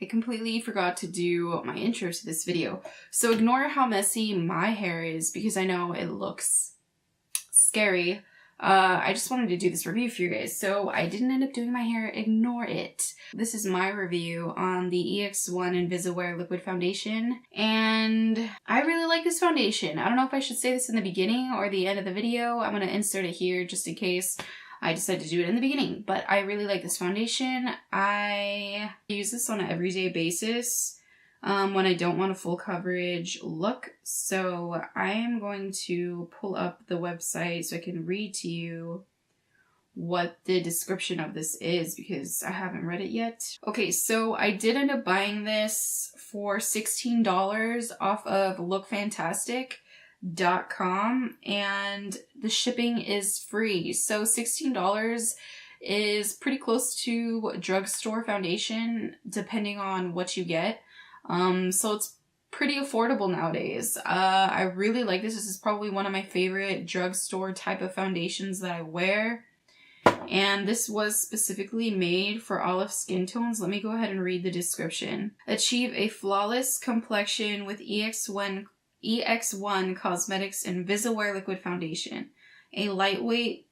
I completely forgot to do my intro to this video. So ignore how messy my hair is because I know it looks scary. I just wanted to do this review for you guys. So I didn't end up doing my hair, ignore it. This is my review on the EX1 Invisiwear Liquid Foundation. And I really like this foundation. I don't know if I should say this in the beginning or the end of the video. I'm going to insert it here just in case I decided to do it in the beginning. But I really like this foundation. I use this on an everyday basis when I don't want a full coverage look. So I am going to pull up the website so I can read to you what the description of this is because I haven't read it yet. Okay, so I did end up buying this for $16 off of lookfantastic.com and the shipping is free. So $16 is pretty close to drugstore foundation depending on what you get. So it's pretty affordable nowadays. I really like this. This is probably one of my favorite drugstore type of foundations that I wear. And this was specifically made for olive skin tones. Let me go ahead and read the description. Achieve a flawless complexion with EX1 Cosmetics Invisiwear Liquid Foundation. A lightweight,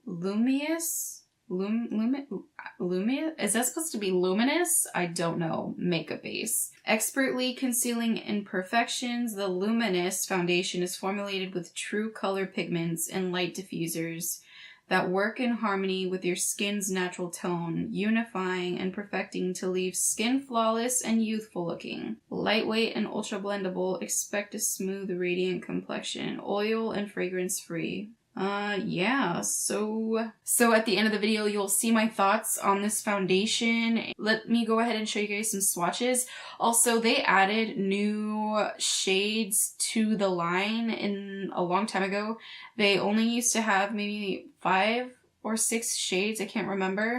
luminous? Is that supposed to be luminous? I don't know. Makeup base. Expertly concealing imperfections, the luminous foundation is formulated with true color pigments and light diffusers that work in harmony with your skin's natural tone, unifying and perfecting to leave skin flawless and youthful looking. Lightweight and ultra blendable, expect a smooth, radiant complexion, oil and fragrance free. Yeah, so at the end of the video, you'll see my thoughts on this foundation. Let me go ahead and show you guys some swatches. Also, they added new shades to the line a long time ago. They only used to have maybe 5 or 6 shades, I can't remember.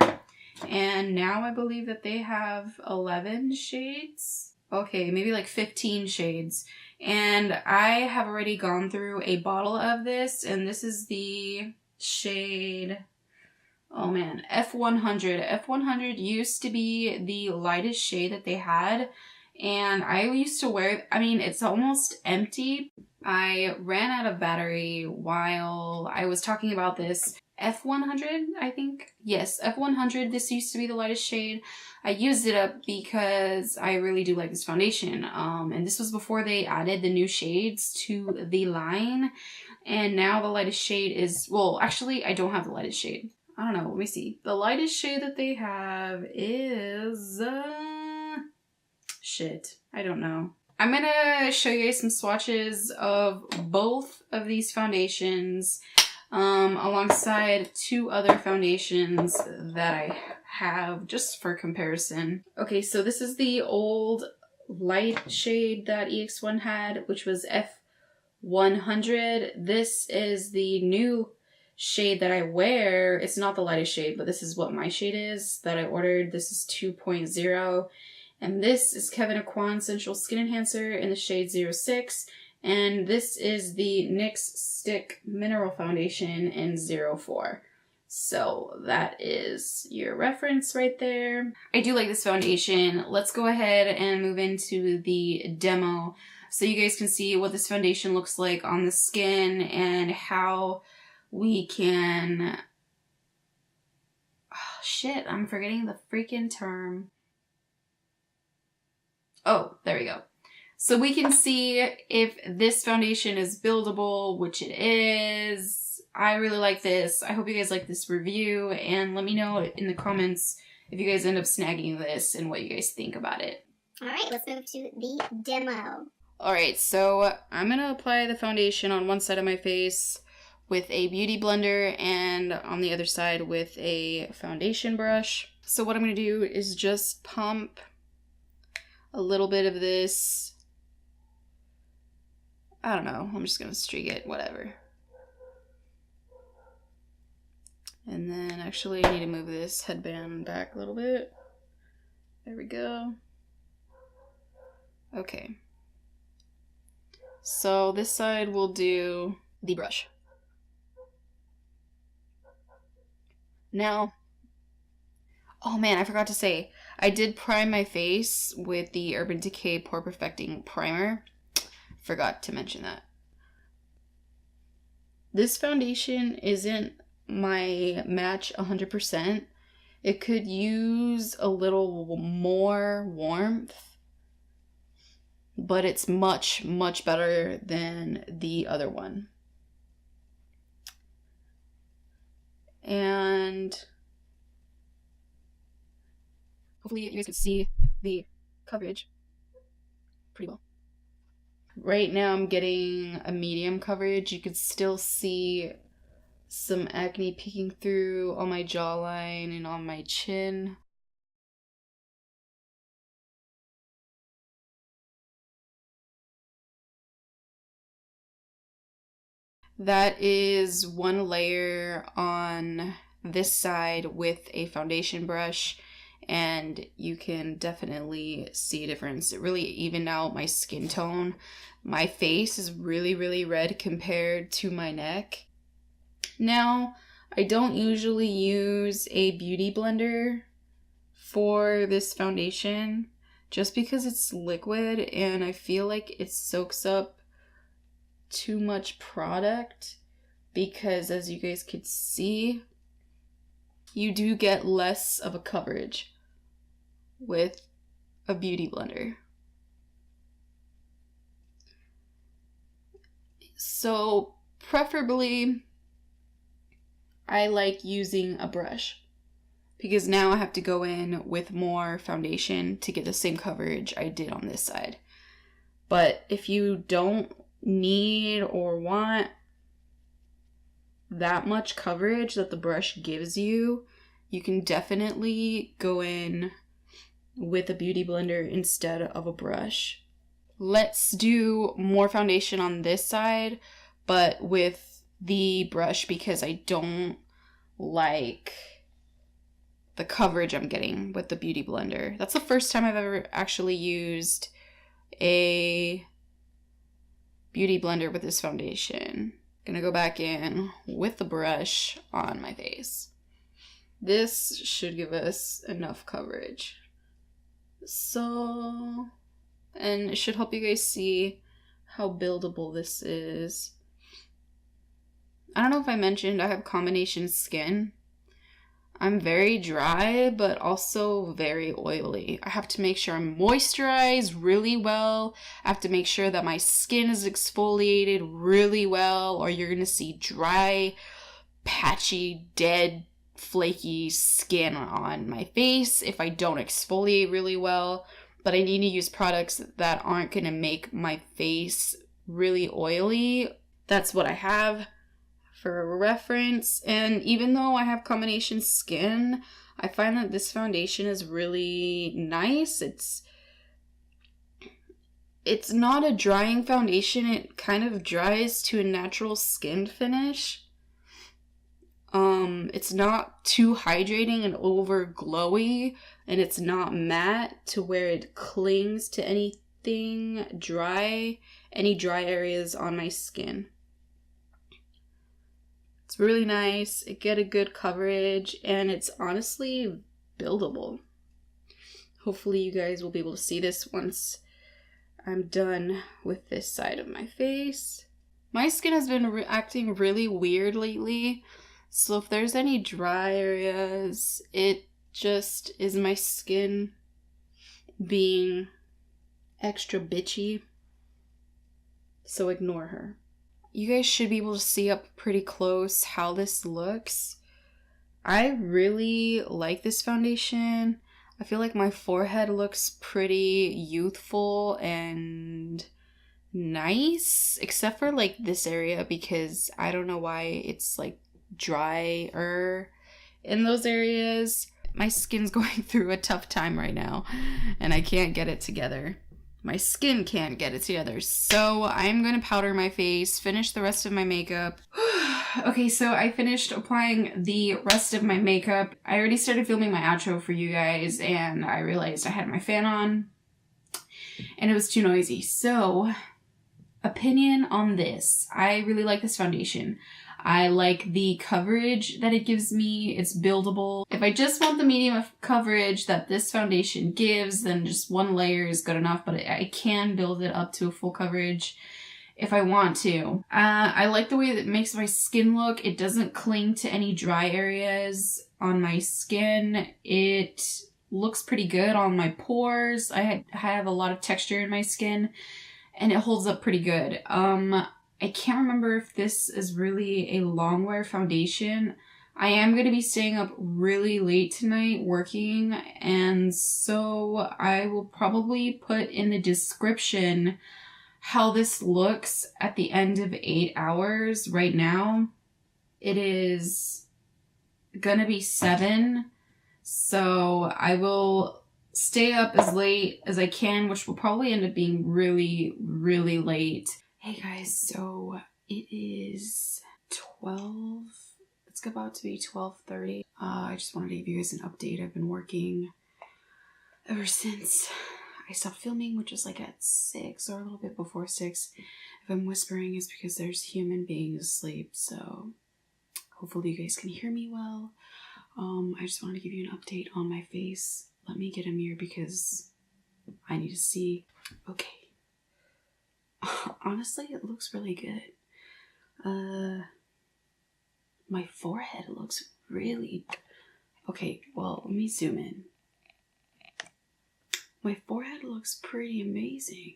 And now I believe that they have 11 shades. Okay, maybe like 15 shades. And I have already gone through a bottle of this, and this is the shade, oh man, F100. F100 used to be the lightest shade that they had, and I used to wear, I mean, it's almost empty. I ran out of battery while I was talking about this. F100, I think. Yes, F100, this used to be the lightest shade. I used it up because I really do like this foundation. And this was before they added the new shades to the line. And now the lightest shade is, well, actually, I don't have the lightest shade. I don't know, let me see. The lightest shade that they have is, shit, I don't know. I'm gonna show you guys some swatches of both of these foundations. Alongside 2 other foundations that I have just for comparison. Okay, so this is the old light shade that EX1 had, which was F100. This is the new shade that I wear. It's not the lightest shade, but this is what my shade is that I ordered. This is 2.0. And this is Kevin Aquan Sensual Skin Enhancer in the shade 06. And this is the NYX Stick Mineral Foundation in 04. So that is your reference right there. I do like this foundation. Let's go ahead and move into the demo so you guys can see what this foundation looks like on the skin and how we can... Oh, shit, I'm forgetting the freaking term. Oh, there we go. So we can see if this foundation is buildable, which it is. I really like this. I hope you guys like this review, and let me know in the comments if you guys end up snagging this and what you guys think about it. Alright, let's move to the demo. Alright, so I'm going to apply the foundation on one side of my face with a beauty blender and on the other side with a foundation brush. So what I'm going to do is just pump a little bit of this. I don't know, I'm just gonna streak it, whatever. And then actually I need to move this headband back a little bit. There we go. Okay. So this side we'll do the brush. Now, oh man, I forgot to say, I did prime my face with the Urban Decay Pore Perfecting Primer. Forgot to mention that. This foundation isn't my match 100%. It could use a little more warmth, but it's much, much better than the other one. And hopefully you guys can see the coverage pretty well. Right now I'm getting a medium coverage. You could still see some acne peeking through on my jawline and on my chin. That is one layer on this side with a foundation brush, and you can definitely see a difference. It really evened out my skin tone. My face is really, really red compared to my neck. Now, I don't usually use a beauty blender for this foundation just because it's liquid and I feel like it soaks up too much product, because as you guys could see, you do get less of a coverage with a beauty blender. So preferably I like using a brush, because now I have to go in with more foundation to get the same coverage I did on this side. But if you don't need or want that much coverage that the brush gives you, you can definitely go in with a beauty blender instead of a brush. Let's do more foundation on this side, but with the brush, because I don't like the coverage I'm getting with the beauty blender. That's the first time I've ever actually used a beauty blender with this foundation. Gonna go back in with the brush on my face. This should give us enough coverage. So, and it should help you guys see how buildable this is. I don't know if I mentioned I have combination skin. I'm very dry, but also very oily. I have to make sure I'm moisturized really well. I have to make sure that my skin is exfoliated really well, or you're gonna see dry, patchy, dead, flaky skin on my face if I don't exfoliate really well. But I need to use products that aren't gonna make my face really oily. That's what I have for reference. And even though I have combination skin, I find that this foundation is really nice. It's not a drying foundation. It kind of dries to a natural skin finish. It's not too hydrating and over glowy, and it's not matte to where it clings to anything dry, any dry areas on my skin. It's really nice. It get a good coverage, and it's honestly buildable. Hopefully you guys will be able to see this once I'm done with this side of my face. My skin has been acting really weird lately, so if there's any dry areas, it just is my skin being extra bitchy, so ignore her. You guys should be able to see up pretty close how this looks. I really like this foundation. I feel like my forehead looks pretty youthful and nice, except for like this area, because I don't know why it's like drier in those areas. My skin's going through a tough time right now, and I can't get it together. My skin can't get it together, so I'm gonna powder my face, finish the rest of my makeup. Okay, so I finished applying the rest of my makeup. I already started filming my outro for you guys, and I realized I had my fan on, and it was too noisy. So, opinion on this. I really like this foundation. I like the coverage that it gives me. It's buildable. If I just want the medium of coverage that this foundation gives, then just one layer is good enough, but I can build it up to a full coverage if I want to. I like the way that it makes my skin look. It doesn't cling to any dry areas on my skin. It looks pretty good on my pores. I have a lot of texture in my skin and it holds up pretty good. I can't remember if this is really a long wear foundation. I am going to be staying up really late tonight working, and so I will probably put in the description how this looks at the end of 8 hours. Right now it is gonna be 7, so I will stay up as late as I can, which will probably end up being really, really late. Hey guys, so it is 12, it's about to be 12:30. I just wanted to give you guys an update. I've been working ever since I stopped filming, which was like at 6 or a little bit before 6. If I'm whispering, it's because there's human beings asleep, so hopefully you guys can hear me well. I just wanted to give you an update on my face. Let me get a mirror because I need to see. Okay. Honestly, it looks really good. My forehead looks really... Okay, well, let me zoom in. My forehead looks pretty amazing.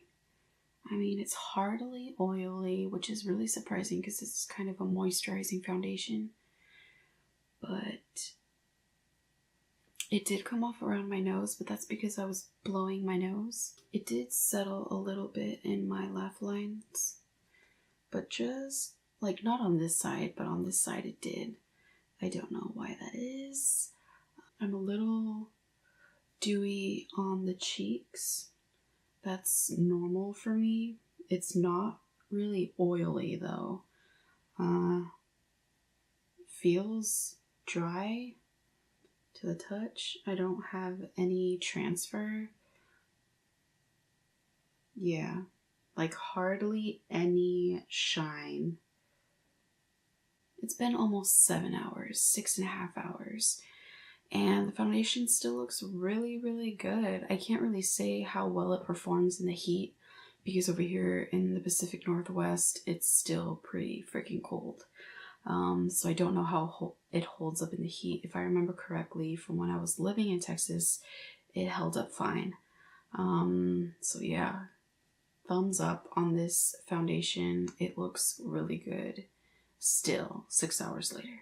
I mean, it's hardly oily, which is really surprising because this is kind of a moisturizing foundation. But it did come off around my nose, but that's because I was blowing my nose. It did settle a little bit in my laugh lines, but just, like, not on this side, but on this side it did. I don't know why that is. I'm a little dewy on the cheeks. That's normal for me. It's not really oily though. Feels dry to the touch. I don't have any transfer. Yeah, like hardly any shine. It's been almost 7 hours, 6.5 hours. And the foundation still looks really, really good. I can't really say how well it performs in the heat because over here in the Pacific Northwest, it's still pretty freaking cold. So I don't know how it holds up in the heat. If I remember correctly, from when I was living in Texas, it held up fine. So yeah, thumbs up on this foundation. It looks really good still 6 hours later.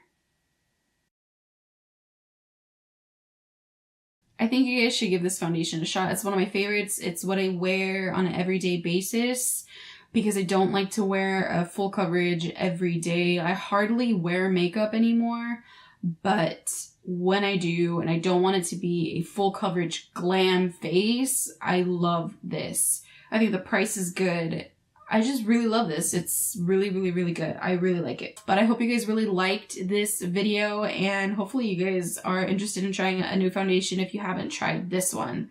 I think you guys should give this foundation a shot. It's one of my favorites. It's what I wear on an everyday basis because I don't like to wear a full coverage every day. I hardly wear makeup anymore, but when I do, and I don't want it to be a full coverage glam face, I love this. I think the price is good. I just really love this. It's really, really, really good. I really like it. But I hope you guys really liked this video, and hopefully you guys are interested in trying a new foundation if you haven't tried this one.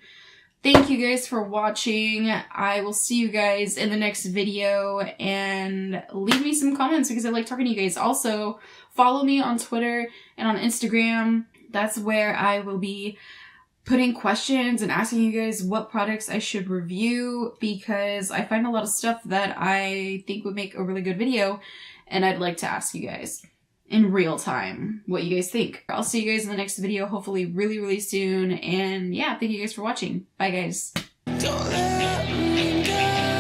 Thank you guys for watching. I will see you guys in the next video, and leave me some comments because I like talking to you guys. Also, follow me on Twitter and on Instagram. That's where I will be putting questions and asking you guys what products I should review, because I find a lot of stuff that I think would make a really good video, and I'd like to ask you guys in real time what you guys think. I'll see you guys in the next video, hopefully really, really soon. And yeah, thank you guys for watching. Bye guys. Don't let me go.